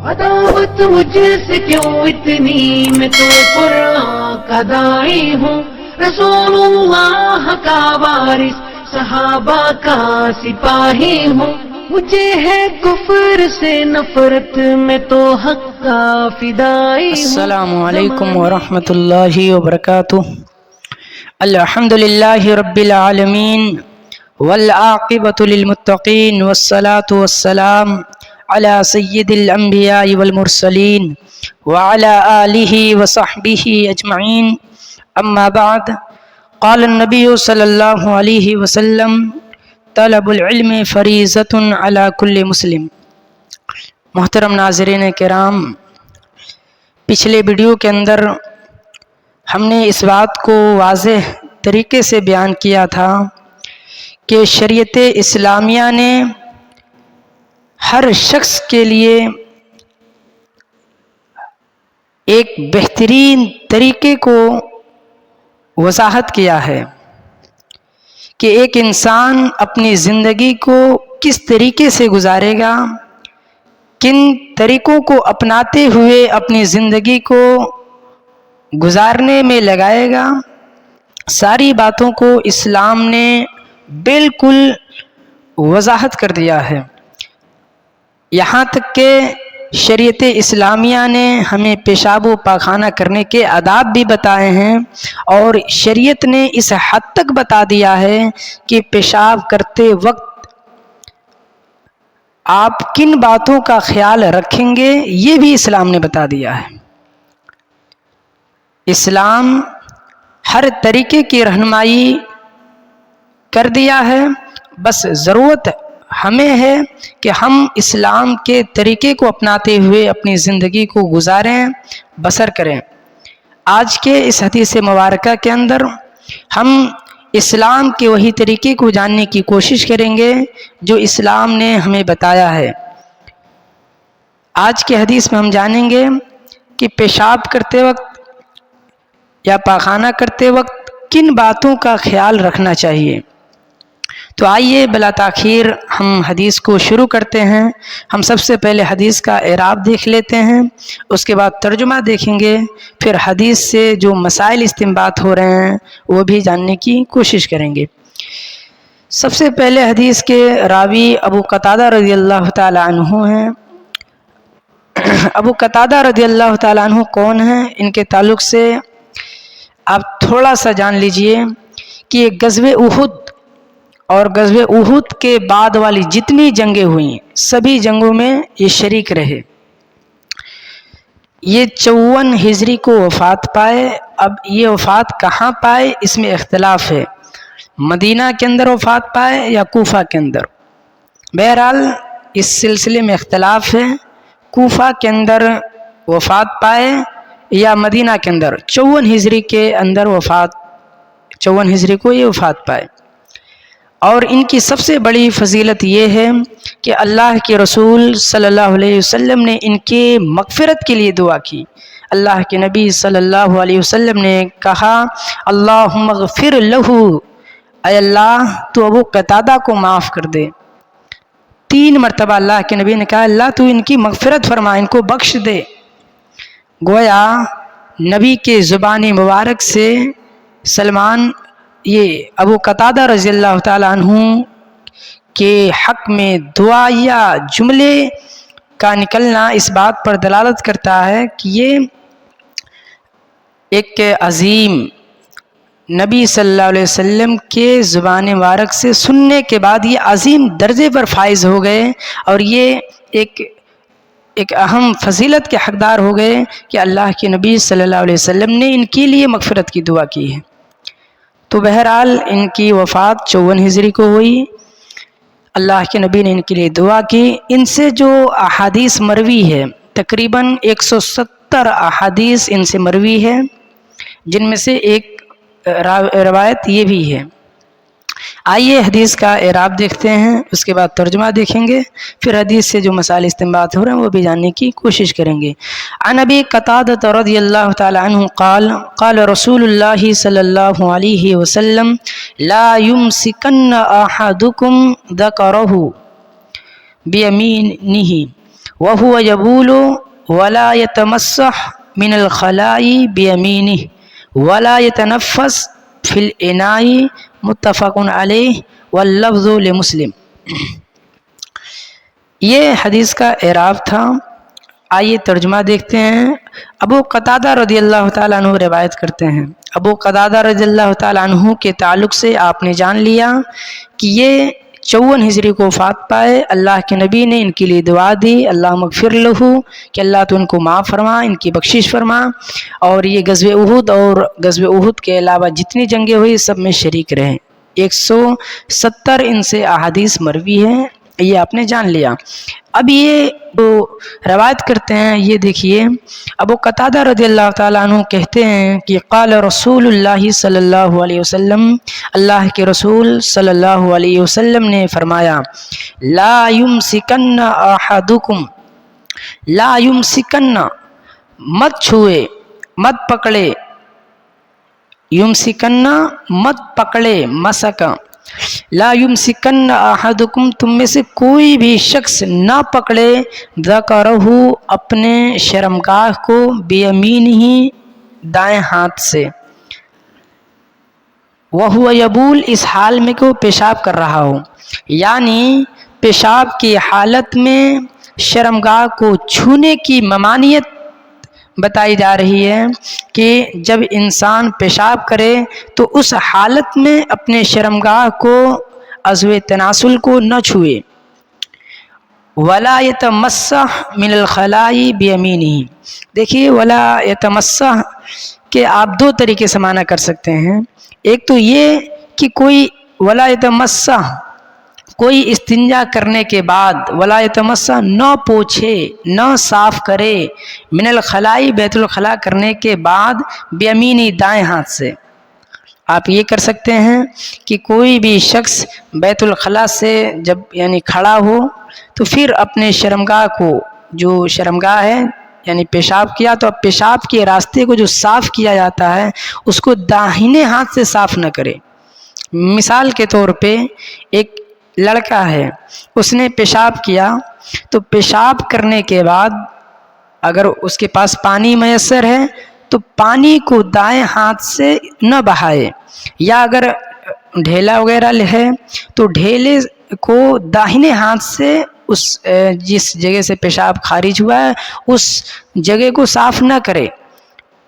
عداوت مجھ سے کیوں اتنی، میں تو قرآن کا داعی ہوں، رسول اللہ کا وارث، صحابہ کا سپاہی ہوں، مجھے ہے کفر سے نفرت، میں تو حق کا فدائی ہوں۔ السلام علیکم ورحمۃ اللہ وبرکاتہ۔ الحمد للہ رب العالمین والعاقبۃ للمتقین والصلاة والسلام علی سید الانبیاء والمرسلین وعلی آلہ وصحبہ اجمعین، اما بعد، قال النبی صلی اللہ علیہ وسلم طلب العلم فریضۃ علی کل مسلم۔ محترم ناظرین کرام، پچھلے ویڈیو کے اندر ہم نے اس بات کو واضح طریقے سے بیان کیا تھا کہ شریعت اسلامیہ نے ہر شخص کے لیے ایک بہترین طریقے کو وضاحت کیا ہے کہ ایک انسان اپنی زندگی کو کس طریقے سے گزارے گا، کن طریقوں کو اپناتے ہوئے اپنی زندگی کو گزارنے میں لگائے گا۔ ساری باتوں کو اسلام نے بالکل وضاحت کر دیا ہے، یہاں تک کہ شریعت اسلامیہ نے ہمیں پیشاب و پاخانہ کرنے کے آداب بھی بتائے ہیں، اور شریعت نے اس حد تک بتا دیا ہے کہ پیشاب کرتے وقت آپ کن باتوں کا خیال رکھیں گے، یہ بھی اسلام نے بتا دیا ہے۔ اسلام ہر طریقے کی رہنمائی کر دیا ہے، بس ضرورت ہمیں ہے کہ ہم اسلام کے طریقے کو اپناتے ہوئے اپنی زندگی کو گزاریں، بسر کریں۔ آج کے اس حدیث مبارکہ کے اندر ہم اسلام کے وہی طریقے کو جاننے کی کوشش کریں گے جو اسلام نے ہمیں بتایا ہے۔ آج کے حدیث میں ہم جانیں گے کہ پیشاب کرتے وقت یا پاخانہ کرتے وقت کن باتوں کا خیال رکھنا چاہیے۔ تو آئیے بلا تاخیر ہم حدیث کو شروع کرتے ہیں۔ ہم سب سے پہلے حدیث کا اعراب دیکھ لیتے ہیں، اس کے بعد ترجمہ دیکھیں گے، پھر حدیث سے جو مسائل استنباط ہو رہے ہیں وہ بھی جاننے کی کوشش کریں گے۔ سب سے پہلے حدیث کے راوی ابو قتادہ رضی اللہ تعالی عنہ ہیں۔ ابو قتادہ رضی اللہ تعالی عنہ کون ہیں؟ ان کے تعلق سے آپ تھوڑا سا جان لیجئے کہ غزوہ احد اور غزوہ احد کے بعد والی جتنی جنگیں ہوئیں سبھی جنگوں میں یہ شریک رہے۔ یہ 54 ہجری کو وفات پائے۔ اب یہ وفات کہاں پائے اس میں اختلاف ہے، مدینہ کے اندر وفات پائے یا کوفہ کے اندر۔ بہرحال اس سلسلے میں اختلاف ہے، کوفہ کے اندر وفات پائے یا مدینہ کے اندر۔ 54 ہجری کے اندر وفات، 54 ہجری کو یہ وفات پائے۔ اور ان کی سب سے بڑی فضیلت یہ ہے کہ اللہ کے رسول صلی اللہ علیہ وسلم نے ان کے مغفرت کے لیے دعا کی۔ اللہ کے نبی صلی اللہ علیہ وسلم نے کہا اللہم اغفر لہ، اے اللہ تو ابو قتادہ کو معاف کر دے۔ 3 مرتبہ اللہ کے نبی نے کہا اللہ تو ان کی مغفرت فرما، ان کو بخش دے۔ گویا نبی کے زبان مبارک سے سلمان یہ ابو قتادہ رضی اللہ تعالیٰ عنہ کے حق میں دعائیہ جملے کا نکلنا اس بات پر دلالت کرتا ہے کہ یہ ایک عظیم نبی صلی اللہ علیہ وسلم کے زبان مبارک سے سننے کے بعد یہ عظیم درجے پر فائز ہو گئے، اور یہ ایک اہم فضیلت کے حقدار ہو گئے کہ اللہ کے نبی صلی اللہ علیہ وسلم نے ان کے لیے مغفرت کی دعا کی ہے۔ تو بہرحال ان کی وفات 54 ہجری کو ہوئی، اللہ کے نبی نے ان کے لیے دعا کی۔ ان سے جو احادیث مروی ہے تقریباً 170 احادیث ان سے مروی ہے، جن میں سے ایک روایت یہ بھی ہے۔ آئیے حدیث کا اعراب دیکھتے ہیں، اس کے بعد ترجمہ دیکھیں گے، پھر حدیث سے جو مسائل استنباط ہو رہے ہیں وہ بھی جاننے کی کوشش کریں گے۔ عن ابی قتادہ رضی اللہ تعالی عنہ قال قال رسول اللہ صلی اللہ علیہ وسلم لا یمسکن احدکم ذکرہ بیمینہ وهو يبول ولا يتمسح من الخلاء بيمينه ولا يتنفس في الإناء متفق علیہ واللفظ لمسلم۔ یہ حدیث کا اعراب تھا۔ آئیے ترجمہ دیکھتے ہیں۔ ابو قتادہ رضی اللہ تعالیٰ عنہ روایت کرتے ہیں، ابو قتادہ رضی اللہ تعالیٰ عنہ کے تعلق سے آپ نے جان لیا کہ یہ 54 ہجری کو وفات پائے۔ اللہ کے نبی نے ان کے لیے دعا دی، اللہ مغفر لہو، کہ اللہ تو ان کو معاف فرما، ان کی بخشش فرما، اور یہ غزوہ احد اور غزوہ احد کے علاوہ جتنی جنگیں ہوئی سب میں شریک رہے۔ 170 ان سے احادیث مروی ہیں، یہ آپ نے جان لیا۔ اب یہ جو روایت کرتے ہیں یہ دیکھیے، ابو قتادہ رضی اللہ تعالیٰ عنہ کہتے ہیں کہ قال رسول اللہ صلی اللہ علیہ وسلم، اللہ کے رسول صلی اللہ علیہ وسلم نے فرمایا، لا یمسکن احدکم، لا یمسکن، مت چھوئے، مت پکڑے، یمسکن مت پکڑے، مسکا، لا یمسکن احدکم، تم میں سے کوئی بھی شخص نہ پکڑے، ذکرہ، اپنے شرمگاہ کو، بیمینہ، دائیں ہاتھ سے، وہو یبول، اس حال میں کہ وہ پیشاب کر رہا ہو، یعنی پیشاب کی حالت میں شرمگاہ کو چھونے کی ممانعت بتائی جا رہی ہے کہ جب انسان پیشاب کرے تو اس حالت میں اپنے شرمگاہ کو، عضو تناسل کو نہ چھوئے۔ ولا یتمسح من الخلاء بیمینہ، دیکھیے ولا یتمسح کہ آپ دو طریقے سے معنی کر سکتے ہیں۔ ایک تو یہ کہ کوئی ولا یتمسح، کوئی استنجا کرنے کے بعد، ولا یتمسح، نہ پوچھے، نہ صاف کرے، من الخلاء، بیت الخلاء کرنے کے بعد، بیمینی، دائیں ہاتھ سے۔ آپ یہ کر سکتے ہیں کہ کوئی بھی شخص بیت الخلاء سے جب یعنی کھڑا ہو تو پھر اپنے شرمگاہ کو، جو شرمگاہ ہے یعنی پیشاب کیا تو اب پیشاب کے راستے کو جو صاف کیا جاتا ہے اس کو داہنے ہاتھ سے صاف نہ کرے۔ مثال کے طور پہ ایک لڑکا ہے، اس نے پیشاب کیا تو پیشاب کرنے کے بعد اگر اس کے پاس پانی میسر ہے تو پانی کو دائیں ہاتھ سے نہ بہائے، یا اگر ڈھیلا وغیرہ ہے تو ڈھیلے کو داہنے ہاتھ سے اس جس جگہ سے پیشاب خارج ہوا ہے اس جگہ کو صاف نہ کرے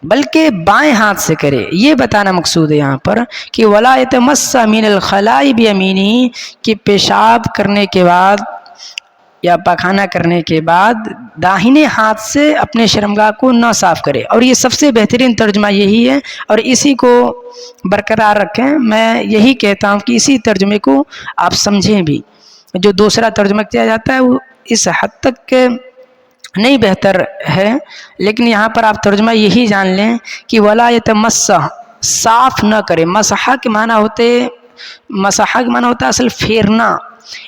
بلکہ بائیں ہاتھ سے کرے۔ یہ بتانا مقصود ہے یہاں پر کہ ولا یتمسح من الخلاء بیمینہ، کہ پیشاب کرنے کے بعد یا پاخانہ کرنے کے بعد داہنے ہاتھ سے اپنے شرمگاہ کو نہ صاف کرے۔ اور یہ سب سے بہترین ترجمہ یہی ہے، اور اسی کو برقرار رکھیں۔ میں یہی کہتا ہوں کہ اسی ترجمے کو آپ سمجھیں بھی۔ جو دوسرا ترجمہ کیا جاتا ہے وہ اس حد تک کہ نہیں بہتر ہے، لیکن یہاں پر آپ ترجمہ یہی جان لیں کہ ولا یتمسح، صاف نہ کرے۔ مسح کے معنی ہوتا ہے اصل پھیرنا،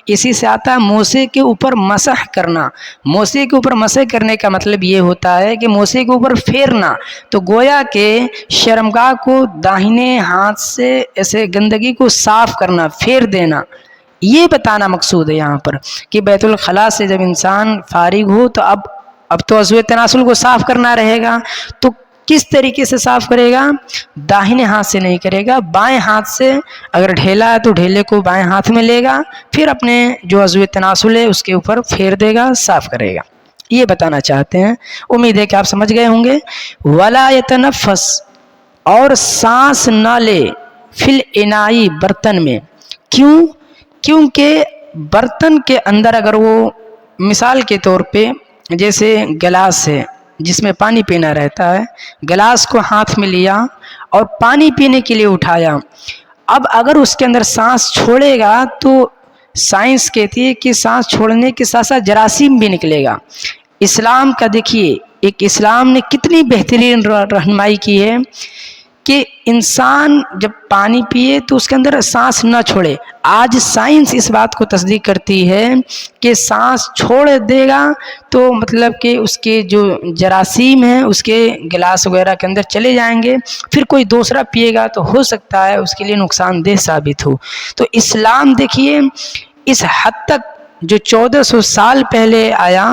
اسی سے آتا ہے موسے کے اوپر مسح کرنا۔ موسے کے اوپر مسح کرنے کا مطلب یہ ہوتا ہے کہ موسے کے اوپر پھیرنا، تو گویا کہ شرمگاہ کو داہنے ہاتھ سے ایسے گندگی کو صاف کرنا، پھیر دینا۔ یہ بتانا مقصود ہے یہاں پر کہ بیت الخلاء سے جب انسان فارغ ہو تو اب تو عضو تناسل کو صاف کرنا رہے گا، تو کس طریقے سے صاف کرے گا؟ داہنے ہاتھ سے نہیں کرے گا، بائیں ہاتھ سے۔ اگر ڈھیلا ہے تو ڈھیلے کو بائیں ہاتھ میں لے گا، پھر اپنے جو عضو تناسل ہے اس کے اوپر پھیر دے گا، صاف کرے گا۔ یہ بتانا چاہتے ہیں، امید ہے کہ آپ سمجھ گئے ہوں گے۔ ولا یتنفس، اور سانس نہ لے، فی الاناء، برتن میں۔ کیوں؟ کیونکہ برتن کے اندر اگر وہ، مثال کے طور پہ جیسے گلاس ہے جس میں پانی پینا رہتا ہے، گلاس کو ہاتھ میں لیا اور پانی پینے کے لیے اٹھایا، اب اگر اس کے اندر سانس چھوڑے گا تو سائنس کہتی ہے کہ سانس چھوڑنے کے ساتھ ساتھ جراثیم بھی نکلے گا۔ اسلام کا دیکھیے، ایک اسلام نے کتنی بہترین رہنمائی کی ہے کہ انسان جب پانی پیے تو اس کے اندر سانس نہ چھوڑے۔ آج سائنس اس بات کو تصدیق کرتی ہے کہ سانس چھوڑ دے گا تو مطلب کہ اس کے جو جراثیم ہیں اس کے گلاس وغیرہ کے اندر چلے جائیں گے، پھر کوئی دوسرا پیے گا تو ہو سکتا ہے اس کے لیے نقصان دہ ثابت ہو۔ تو اسلام دیکھیے اس حد تک جو 1400 سال پہلے آیا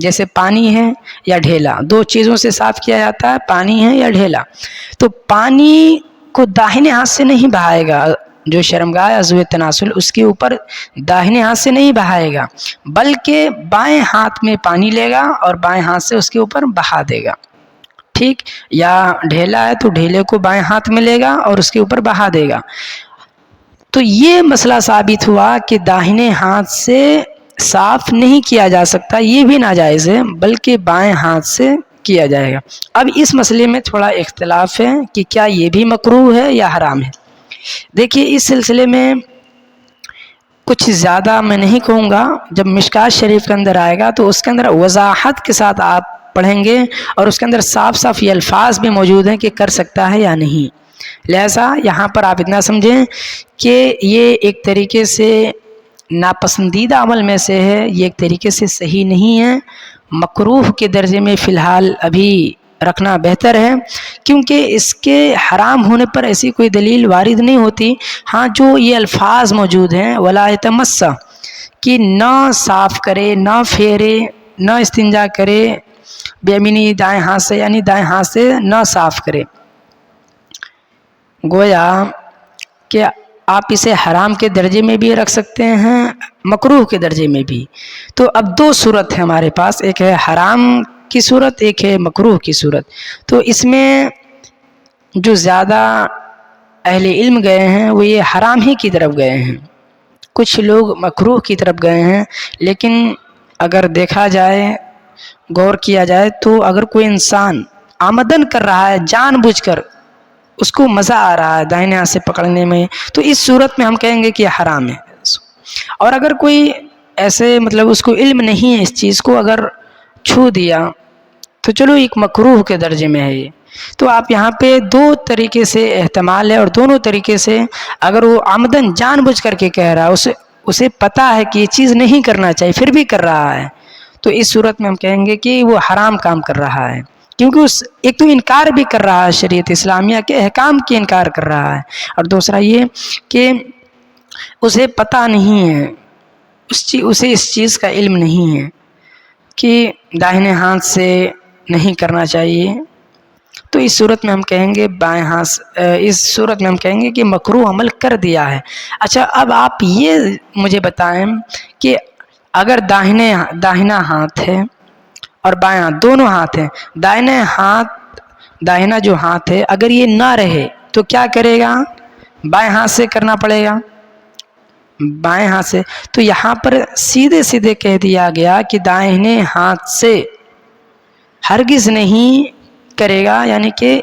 جیسے پانی ہے یا ڈھیلا، دو چیزوں سے صاف کیا جاتا ہے، پانی ہے یا ڈھیلا. تو پانی کو داہنے ہاتھ سے نہیں بہائے گا، جو شرمگاہ عضو تناسل اس کے اوپر داہنے ہاتھ سے نہیں بہائے گا، بلکہ بائیں ہاتھ میں پانی لے گا اور بائیں ہاتھ سے اس کے اوپر بہا دے گا. ٹھیک، یا ڈھیلا ہے تو ڈھیلے کو بائیں ہاتھ میں لے گا اور اس کے اوپر بہا دے گا. تو یہ مسئلہ ثابت ہوا کہ داہنے ہاتھ سے صاف نہیں کیا جا سکتا، یہ بھی ناجائز ہے، بلکہ بائیں ہاتھ سے کیا جائے گا. اب اس مسئلے میں تھوڑا اختلاف ہے کہ کیا یہ بھی مکروہ ہے یا حرام ہے. دیکھیے اس سلسلے میں کچھ زیادہ میں نہیں کہوں گا، جب مشکات شریف کے اندر آئے گا تو اس کے اندر وضاحت کے ساتھ آپ پڑھیں گے اور اس کے اندر صاف صاف یہ الفاظ بھی موجود ہیں کہ کر سکتا ہے یا نہیں. لہذا یہاں پر آپ اتنا سمجھیں کہ یہ ایک طریقے سے ناپسندیدہ عمل میں سے ہے، یہ ایک طریقے سے صحیح نہیں ہے، مکروہ کے درجے میں فی الحال ابھی رکھنا بہتر ہے، کیونکہ اس کے حرام ہونے پر ایسی کوئی دلیل وارد نہیں ہوتی. ہاں جو یہ الفاظ موجود ہیں ولا یتمس، کہ نہ صاف کرے، نہ پھیرے، نہ استنجا کرے بیمینی دائیں ہاتھ سے، یعنی دائیں ہاتھ سے نہ صاف کرے، گویا کہ آپ اسے حرام کے درجے میں بھی رکھ سکتے ہیں، مکروہ کے درجے میں بھی. تو اب دو صورت ہے ہمارے پاس، ایک ہے حرام کی صورت، ایک ہے مکروہ کی صورت. تو اس میں جو زیادہ اہل علم گئے ہیں وہ یہ حرام ہی کی طرف گئے ہیں، کچھ لوگ مکروہ کی طرف گئے ہیں. لیکن اگر دیکھا جائے، غور کیا جائے تو اگر کوئی انسان آمدن کر رہا ہے، جان بوجھ کر اس کو مزہ آ رہا ہے دائیں ہاتھ سے پکڑنے میں، تو اس صورت میں ہم کہیں گے کہ یہ حرام ہے. اور اگر کوئی ایسے مطلب اس کو علم نہیں ہے اس چیز کو، اگر چھو دیا تو چلو ایک مکروہ کے درجے میں ہے یہ. تو آپ یہاں پہ دو طریقے سے احتمال ہے، اور دونوں طریقے سے اگر وہ آمدن جان بوجھ کر کے کہہ رہا ہے، اسے پتہ ہے کہ یہ چیز نہیں کرنا چاہیے پھر بھی کر رہا ہے، تو اس صورت میں ہم کہیں گے کہ وہ حرام کام کر رہا ہے، کیونکہ ایک تو انکار بھی کر رہا ہے شریعت اسلامیہ کے احکام کی انکار کر رہا ہے، اور دوسرا یہ کہ اسے پتہ نہیں ہے، اسے اس چیز کا علم نہیں ہے کہ داہنے ہاتھ سے نہیں کرنا چاہیے. تو اس صورت میں ہم کہیں گے بائیں ہاتھ، اس صورت میں ہم کہیں گے کہ مکروہ عمل کر دیا ہے. اچھا اب آپ یہ مجھے بتائیں کہ اگر داہنا ہاتھ ہے اور بائیں ہاتھ دونوں ہاتھ ہیں، داہنا جو ہاتھ ہے اگر یہ نہ رہے تو کیا کرے گا؟ بائیں ہاتھ سے کرنا پڑے گا، بائیں ہاتھ سے. تو یہاں پر سیدھے سیدھے کہہ دیا گیا کہ دائنے ہاتھ سے ہرگز نہیں کرے گا، یعنی کہ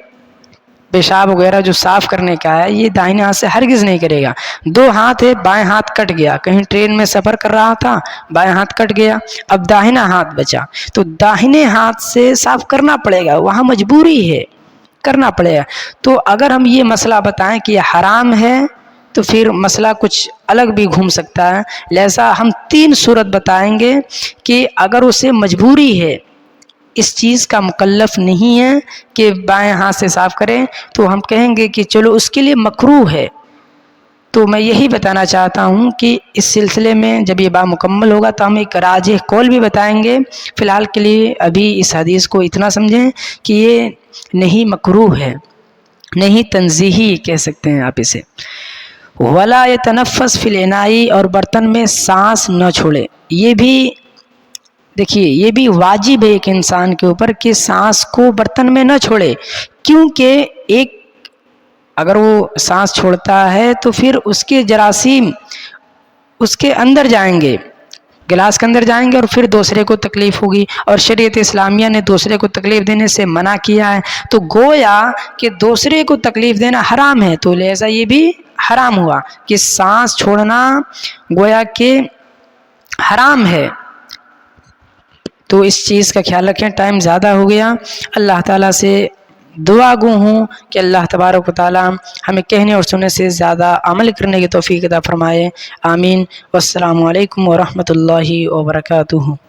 پیشاب وغیرہ جو صاف کرنے کا ہے یہ دائنے ہاتھ سے ہرگز نہیں کرے گا. دو ہاتھ ہے، بائیں ہاتھ کٹ گیا، کہیں ٹرین میں سفر کر رہا تھا، بائیں ہاتھ کٹ گیا، اب داہنا ہاتھ بچا، تو داہنے ہاتھ سے صاف کرنا پڑے گا، وہاں مجبوری ہے کرنا پڑے گا. تو اگر ہم یہ مسئلہ بتائیں کہ یہ حرام ہے تو پھر مسئلہ کچھ الگ بھی گھوم سکتا ہے. لہذا ہم تین صورت بتائیں گے کہ اگر اسے مجبوری ہے، اس چیز کا مکلف نہیں ہے کہ بائیں ہاتھ سے صاف کریں، تو ہم کہیں گے کہ چلو اس کے لیے مکروہ ہے. تو میں یہی بتانا چاہتا ہوں کہ اس سلسلے میں جب یہ بات مکمل ہوگا تو ہم ایک راجح قول بھی بتائیں گے. فی الحال کے لیے ابھی اس حدیث کو اتنا سمجھیں کہ یہ نہیں مکروہ ہے، نہیں تنزیہی کہہ سکتے ہیں آپ اسے. ولا یتنفس فی الانائی، اور برتن میں سانس نہ چھوڑے. یہ بھی دیکھیے یہ بھی واجب ہے ایک انسان کے اوپر کہ سانس کو برتن میں نہ چھوڑے، کیونکہ ایک اگر وہ سانس چھوڑتا ہے تو پھر اس کے جراثیم اس کے اندر جائیں گے، گلاس کے اندر جائیں گے، اور پھر دوسرے کو تکلیف ہوگی، اور شریعت اسلامیہ نے دوسرے کو تکلیف دینے سے منع کیا ہے. تو گویا کہ دوسرے کو تکلیف دینا حرام ہے، تو لہذا یہ بھی حرام ہوا کہ سانس چھوڑنا گویا کہ حرام ہے. تو اس چیز کا خیال رکھیں. ٹائم زیادہ ہو گیا. اللہ تعالیٰ سے دعا گو ہوں کہ اللہ تبارک و تعالیٰ ہمیں کہنے اور سننے سے زیادہ عمل کرنے کی توفیق عطا فرمائے. آمین. والسلام علیکم ورحمۃ اللہ وبرکاتہ.